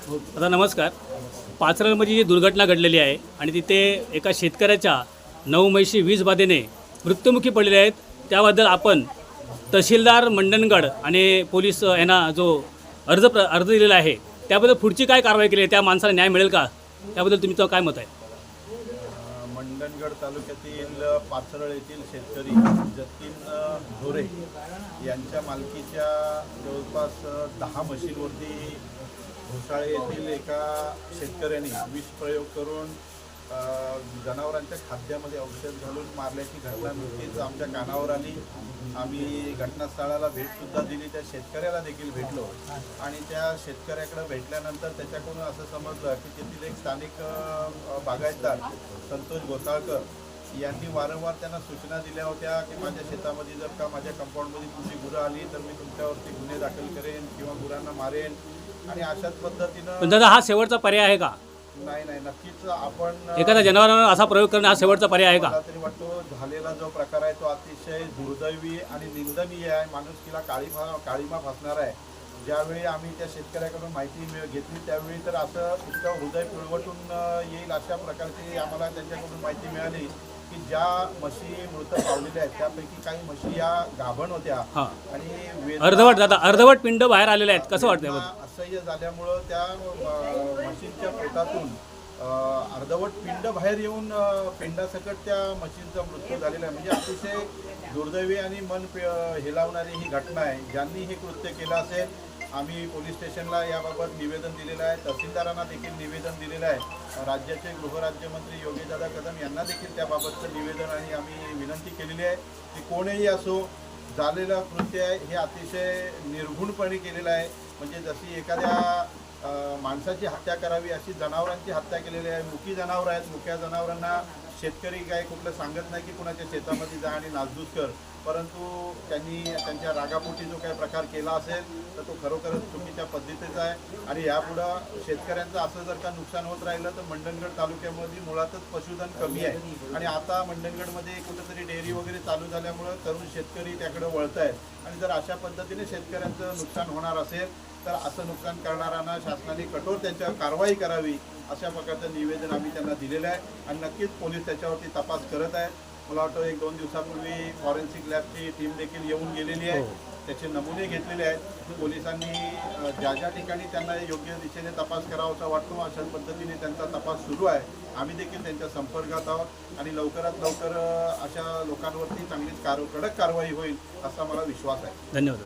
आता नमस्कार. पाचरमध्ये जी दुर्घटना घडलेली आहे आणि तिथे एका शेतकऱ्याच्या 9 म्हशी वीज बाधेने मृत्युमुखी पडलेल्या आहेत, त्याबद्दल आपण तहसीलदार मंडणगड आणि पोलीस यांना जो अर्ज दिलेला आहे त्याबद्दल पुढची काय कारवाई केली आहे, त्या माणसाला न्याय मिळेल का, त्याबद्दल तुमचं काय मत आहे? मंडणगड तालुक्यातील पाचरळ येथील शेतकरी जतीन ढोरे यांच्या मालकीच्या जवळपास 10 म्हशींवरती घोसाळे येथील एका शेतकऱ्याने विष प्रयोग करून जनावरांच्या खाद्यामध्ये औषध घालून मारल्याची घटना नुकतीच आमच्या कानावर आली. आम्ही घटनास्थळाला भेटसुद्धा दिली, त्या शेतकऱ्याला देखील भेटलो आणि त्या शेतकऱ्याकडे भेटल्यानंतर त्याच्याकडून असं समजलं की तेथील एक स्थानिक बागायतदार संतोष गोसाळकर यांनी वारंवार त्यांना सूचना दिल्या होत्या की माझ्या शेतामध्ये जर का माझ्या कंपाऊंडमध्ये तुमची गुरं आली तर मी तुमच्यावरती गुन्हे दाखल करेन किंवा गुरांना मारेन. आणि अशाच पद्धतीनं पण दादा, हा शेवटचा पर्याय आहे का? नाही, नक्कीच आपण एखाद्या जनावरांवर असा प्रयोग करणं हा शेवटचा पर्याय आहे का? मला तरी वाटतो झालेला जो प्रकार आहे तो अतिशय दुर्दैवी आणि निंदनीय आहे, माणुसकीला काळीमा फासणार आहे. ज्यावेळी आम्ही त्या शेतकऱ्याकडून माहिती घेतली त्यावेळी तर असं इतकं हृदय पिळवटून येईल अशा प्रकारची आम्हाला त्यांच्याकडून माहिती मिळाली की ज्या म्हशी मृत पावलेल्या आहेत त्यापैकी काही म्हशी या गाभण होत्या आणि अर्धवट पिंड बाहेर आलेले आहेत. कसं वाटतं? असह्य झाल्यामुळं त्या म्हशींच्या पोटातून अर्धवट पिंड बाहेर येऊन पिंडासकट त्या म्हशींचा मृत्यू झालेला आहे. म्हणजे अतिशय दुर्दैवी आणि मन हेलावणारी ही घटना आहे. ज्यांनी हे कृत्य केलं असेल आम्ही पोलीस स्टेशनला याबाबत निवेदन दिलेलं आहे, तहसीलदारांना देखील निवेदन दिलेलं आहे, राज्याचे गृहराज्यमंत्री योगीदादा कदम यांना देखील त्याबाबतचं निवेदन आणि आम्ही विनंती केलेली आहे की कोणीही असो झालेलं कृत्य आहे हे अतिशय निर्घुणपणे केलेलं आहे. म्हणजे जशी एखाद्या माणसाची हत्या करावी अशी जनावरांची हत्या केलेली आहे. मुकी जनावरं आहेत, मुक्या जनावरांना शेतकरी काय कुठलं सांगत नाही की कुणाच्या शेतामध्ये जा आणि नासधूस कर, परंतु त्यांनी त्यांच्या रागापोटी जो काही प्रकार केला असेल तर तो खरोखरच चुकीच्या पद्धतीचा आहे. आणि यापुढं शेतकऱ्यांचं असं जर का नुकसान होत राहिलं तर मंडणगड तालुक्यामध्ये मुळातच पशुधन कमी आहे आणि आता मंडणगडमध्ये कुठंतरी डेअरी वगैरे चालू झाल्यामुळं तरुण शेतकरी त्याकडे वळत आहेत आणि जर अशा पद्धतीने शेतकऱ्यांचं नुकसान होणार असेल तर असं नुकसान करणाऱ्यांना शासनाने कठोर त्यांच्यावर कारवाई करावी अशा प्रकारचं निवेदन आम्ही त्यांना दिलेलं आहे आणि नक्कीच पोलीस त्याच्यावरती तपास करत आहेत. मला वाटतं 1-2 दिवसापूर्वी फॉरेन्सिक लॅबची टीम देखील येऊन गेलेली आहे, त्याचे नमुने घेतलेले आहेत. पोलिसांनी ज्या ठिकाणी त्यांना योग्य दिशेने तपास करावासा वाटतो अशा पद्धतीने त्यांचा तपास सुरू आहे. आम्ही देखील त्यांच्या संपर्कात आहोत आणि लवकरात लवकर अशा लोकांवरती चांगलीच कडक कारवाई होईल असा मला विश्वास आहे. धन्यवाद.